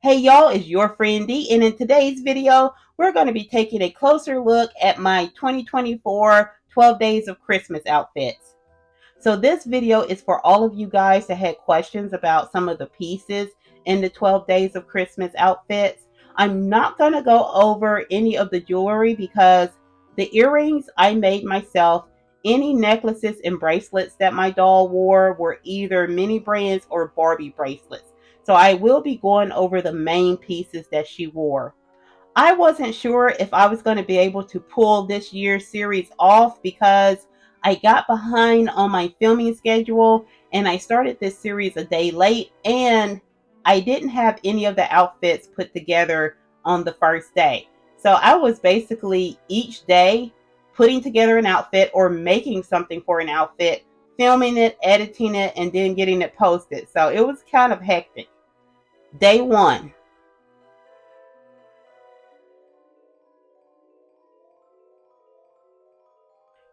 Hey y'all, it's your friend Dee, and in today's video, we're going to be taking a closer look at my 2024 12 Days of Christmas outfits. So this video is for all of you guys that had questions about some of the pieces in the 12 Days of Christmas outfits. I'm not going to go over any of the jewelry because the earrings I made myself. Any necklaces and bracelets that my doll wore were either mini brands or Barbie bracelets. So I will be going over the main pieces that she wore. I wasn't sure if I was going to be able to pull this year's series off because I got behind on my filming schedule and I started this series a day late, and I didn't have any of the outfits put together on the first day. So I was basically each day putting together an outfit or making something for an outfit, filming it, editing it, and then getting it posted. So it was kind of hectic. Day one.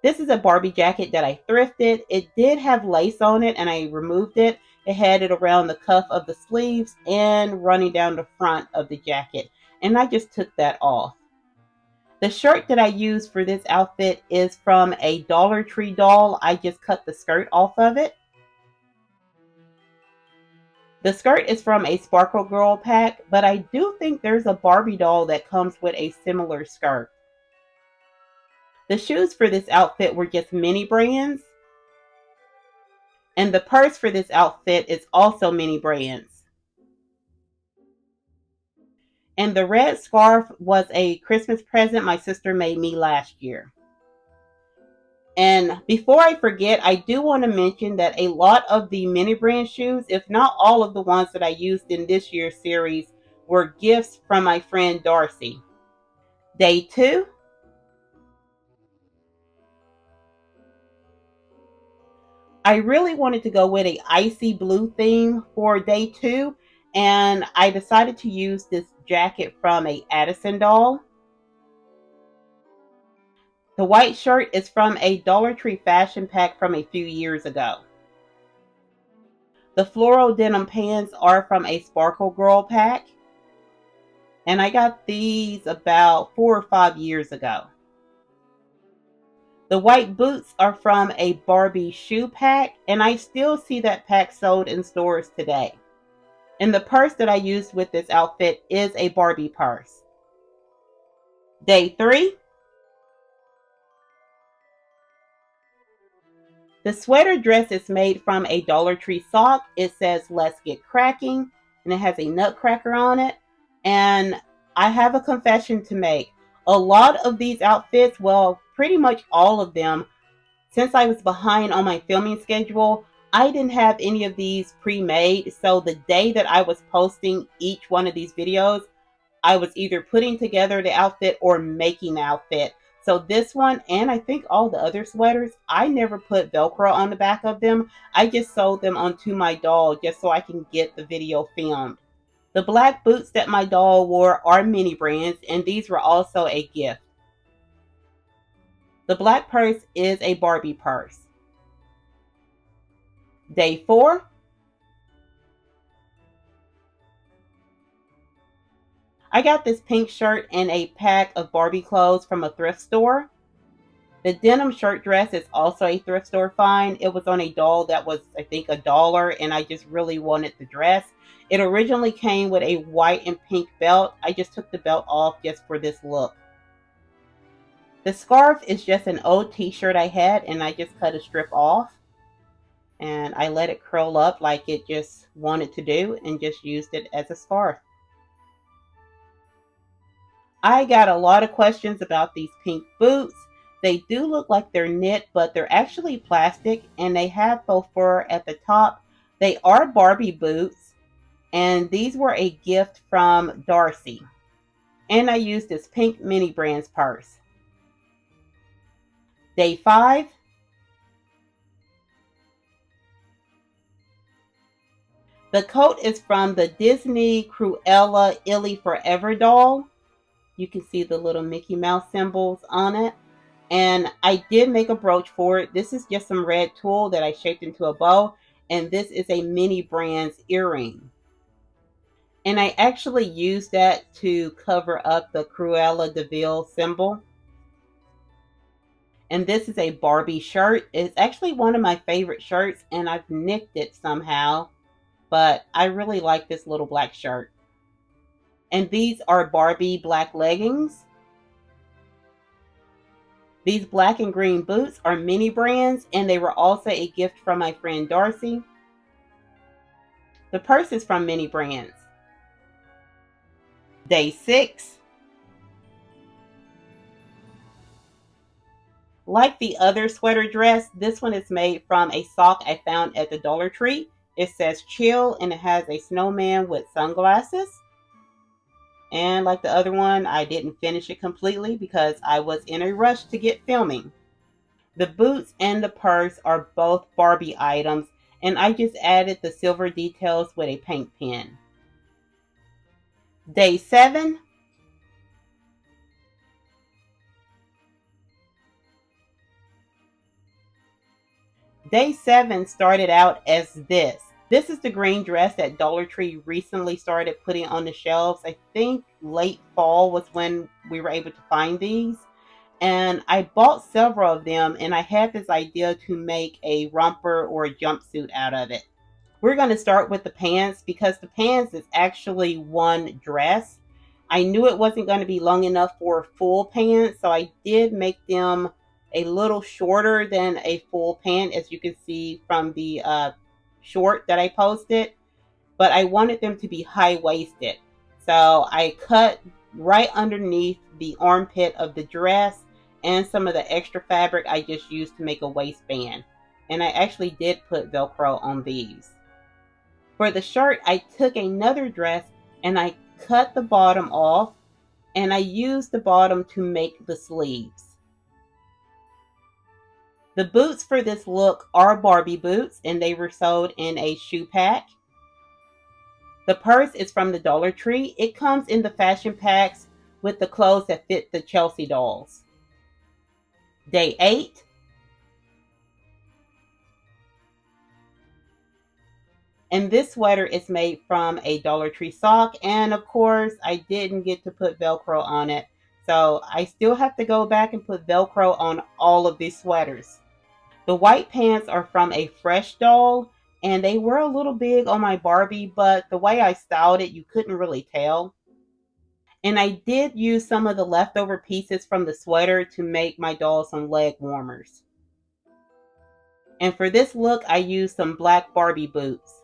This is a Barbie jacket that I thrifted. It did have lace on it and I removed it. It had it around the cuff of the sleeves and running down the front of the jacket. And I just took that off. The shirt that I used for this outfit is from a Dollar Tree doll. I just cut the skirt off of it. The skirt is from a Sparkle Girl pack, but I do think there's a Barbie doll that comes with a similar skirt. The shoes for this outfit were just mini brands. And the purse for this outfit is also mini brands. And the red scarf was a Christmas present my sister made me last year. And before I forget, I do want to mention that a lot of the mini brand shoes, if not all of the ones that I used in this year's series, were gifts from my friend Darcy. Day two. I really wanted to go with a icy blue theme for day two, and I decided to use this jacket from a Addison doll. The white shirt is from a Dollar Tree fashion pack from a few years ago. The floral denim pants are from a Sparkle Girl pack, and I got these about 4 or 5 years ago. The white boots are from a Barbie shoe pack, and I still see that pack sold in stores today. And the purse that I used with this outfit is a Barbie purse. Day three. The sweater dress is made from a Dollar Tree sock. It says "Let's Get Cracking," and it has a nutcracker on it. And I have a confession to make. A lot of these outfits, well, pretty much all of them, since I was behind on my filming schedule, I didn't have any of these pre-made. So the day that I was posting each one of these videos, I was either putting together the outfit or making the outfit. So this one, and I think all the other sweaters, I never put Velcro on the back of them. I just sewed them onto my doll just so I can get the video filmed. The black boots that my doll wore are mini brands, and these were also a gift. The black purse is a Barbie purse. Day four. I got this pink shirt and a pack of Barbie clothes from a thrift store. The denim shirt dress is also a thrift store find. It was on a doll that was, I think, $1, and I just really wanted the dress. It originally came with a white and pink belt. I just took the belt off just for this look. The scarf is just an old t-shirt I had, and I just cut a strip off. And I let it curl up like it just wanted to do and just used it as a scarf. I got a lot of questions about these pink boots. They do look like they're knit, but they're actually plastic, and they have faux fur at the top. They are Barbie boots, and these were a gift from Darcy. And I used this pink mini brands purse. Day five. The coat is from the Disney Cruella Illy Forever doll. You can see the little Mickey Mouse symbols on it. And I did make a brooch for it. This is just some red tulle that I shaped into a bow. And this is a mini brands earring. And I actually used that to cover up the Cruella de Vil symbol. And this is a Barbie shirt. It's actually one of my favorite shirts, and I've nicked it somehow, but I really like this little black shirt. And these are Barbie black leggings. These black and green boots are mini brands, and they were also a gift from my friend Darcy. The purse is from mini brands. Day 6. Like the other sweater dress, this one is made from a sock I found at the Dollar Tree. It says chill, and it has a snowman with sunglasses. And like the other one, I didn't finish it completely because I was in a rush to get filming. The boots and the purse are both Barbie items, and I just added the silver details with a paint pen. Day 7. Day 7 started out as this. This is the green dress that Dollar Tree recently started putting on the shelves. I think late fall was when we were able to find these. And I bought several of them, and I had this idea to make a romper or a jumpsuit out of it. We're going to start with the pants because the pants is actually one dress. I knew it wasn't going to be long enough for full pants, so I did make them a little shorter than a full pant, as you can see from the short that I posted. But I wanted them to be high-waisted. So I cut right underneath the armpit of the dress, and some of the extra fabric I just used to make a waistband. And I actually did put Velcro on these. For the shirt, I took another dress and I cut the bottom off, and I used the bottom to make the sleeves. The boots for this look are Barbie boots, and they were sold in a shoe pack. The purse is from the Dollar Tree. It comes in the fashion packs with the clothes that fit the Chelsea dolls. Day 8. And this sweater is made from a Dollar Tree sock. And of course, I didn't get to put Velcro on it. So I still have to go back and put Velcro on all of these sweaters. The white pants are from a Fresh doll. And they were a little big on my Barbie, but the way I styled it, you couldn't really tell. And I did use some of the leftover pieces from the sweater to make my doll some leg warmers. And for this look, I used some black Barbie boots.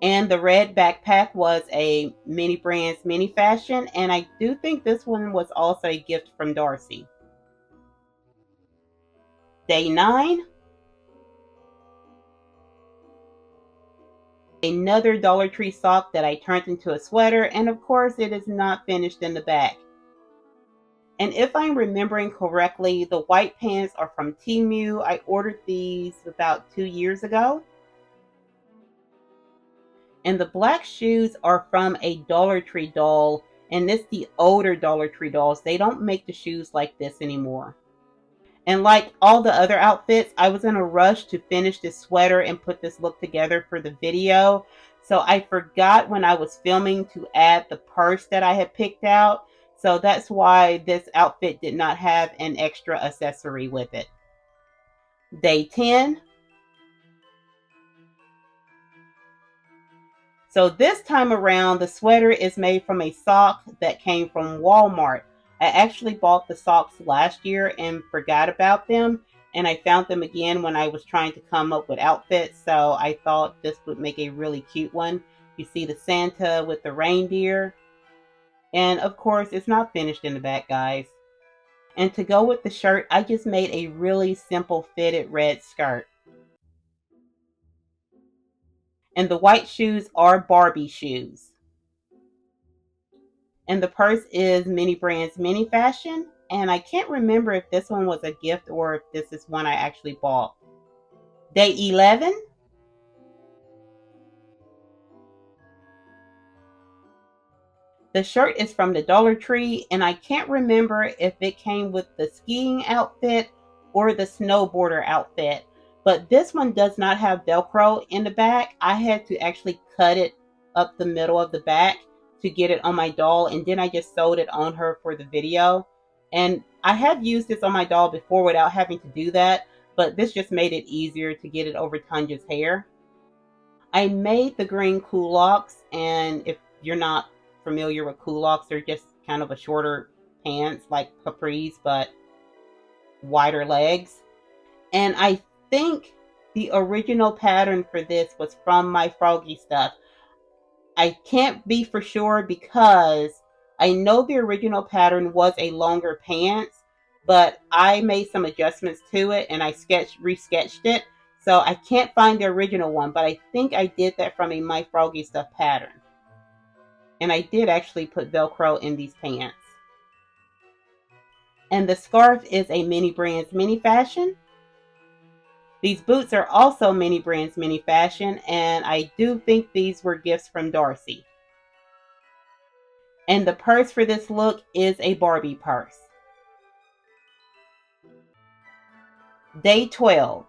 And the red backpack was a Mini Brands Mini Fashion. And I do think this one was also a gift from Darcy. Day 9. Another Dollar Tree sock that I turned into a sweater. And of course, it is not finished in the back. And if I'm remembering correctly, the white pants are from Temu. I ordered these about 2 years ago. And the black shoes are from a Dollar Tree doll. And this the older Dollar Tree dolls. They don't make the shoes like this anymore. And like all the other outfits, I was in a rush to finish this sweater and put this look together for the video. So I forgot when I was filming to add the purse that I had picked out. So that's why this outfit did not have an extra accessory with it. Day 10. So this time around, the sweater is made from a sock that came from Walmart. I actually bought the socks last year and forgot about them. And I found them again when I was trying to come up with outfits. So I thought this would make a really cute one. You see the Santa with the reindeer. And of course, it's not finished in the back, guys. And to go with the shirt, I just made a really simple fitted red skirt. And the white shoes are Barbie shoes. And the purse is Mini Brands Mini Fashion. And I can't remember if this one was a gift or if this is one I actually bought. Day 11. The shirt is from the Dollar Tree, and I can't remember if it came with the skiing outfit or the snowboarder outfit. But this one does not have Velcro in the back. I had to actually cut it up the middle of the back to get it on my doll, and then I just sewed it on her for the video. And I have used this on my doll before without having to do that, but this just made it easier to get it over Tanya's hair. I made the green culottes, and if you're not familiar with culottes, they're just kind of a shorter pants like capris, but wider legs. And I think the original pattern for this was from my Froggy stuff. I can't be for sure because I know the original pattern was a longer pants, but I made some adjustments to it and I resketched it. So I can't find the original one, but I think I did that from a My Froggy Stuff pattern. And I did actually put Velcro in these pants. And the scarf is a Mini Brands Mini Fashion. These boots are also Mini Brands Mini Fashion, and I do think these were gifts from Darcy. And the purse for this look is a Barbie purse. Day 12.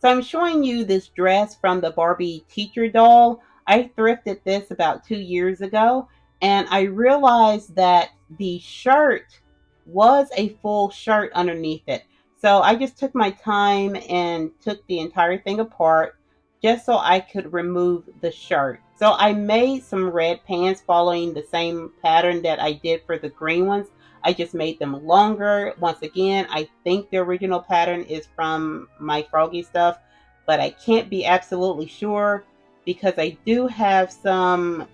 So I'm showing you this dress from the Barbie teacher doll. I thrifted this about 2 years ago, and I realized that the shirt was a full shirt underneath it. So I just took my time and took the entire thing apart just so I could remove the shirt. So I made some red pants following the same pattern that I did for the green ones. I just made them longer. Once again, I think the original pattern is from My Froggy Stuff, but I can't be absolutely sure because I do have some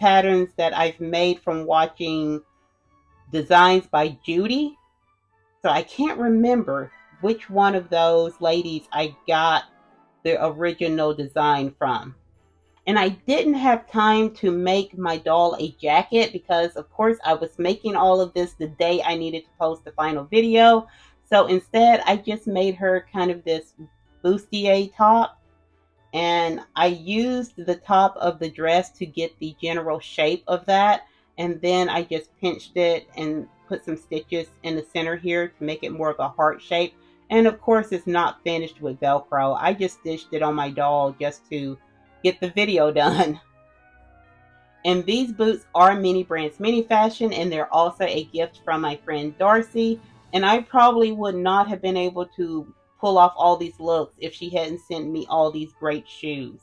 patterns that I've made from watching Designs by Judy. So I can't remember which one of those ladies I got the original design from. And I didn't have time to make my doll a jacket because, of course, I was making all of this the day I needed to post the final video. So instead, I just made her kind of this bustier top. And I used the top of the dress to get the general shape of that. And then I just pinched it and put some stitches in the center here to make it more of a heart shape. And of course, it's not finished with Velcro. I just stitched it on my doll just to get the video done. And these boots are Mini Brands Mini Fashion, and they're also a gift from my friend Darcy. And I probably would not have been able to pull off all these looks if she hadn't sent me all these great shoes.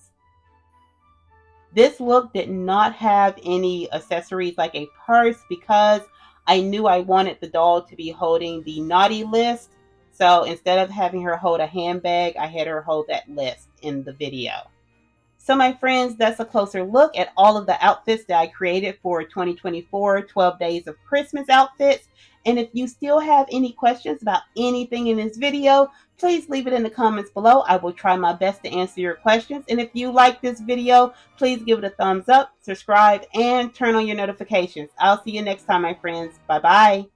This look did not have any accessories like a purse because I knew I wanted the doll to be holding the naughty list. So instead of having her hold a handbag, I had her hold that list in the video. So my friends, that's a closer look at all of the outfits that I created for 2024 12 Days of Christmas outfits. And if you still have any questions about anything in this video, please leave it in the comments below. I will try my best to answer your questions. And if you like this video, please give it a thumbs up, subscribe, and turn on your notifications. I'll see you next time, my friends. Bye-bye.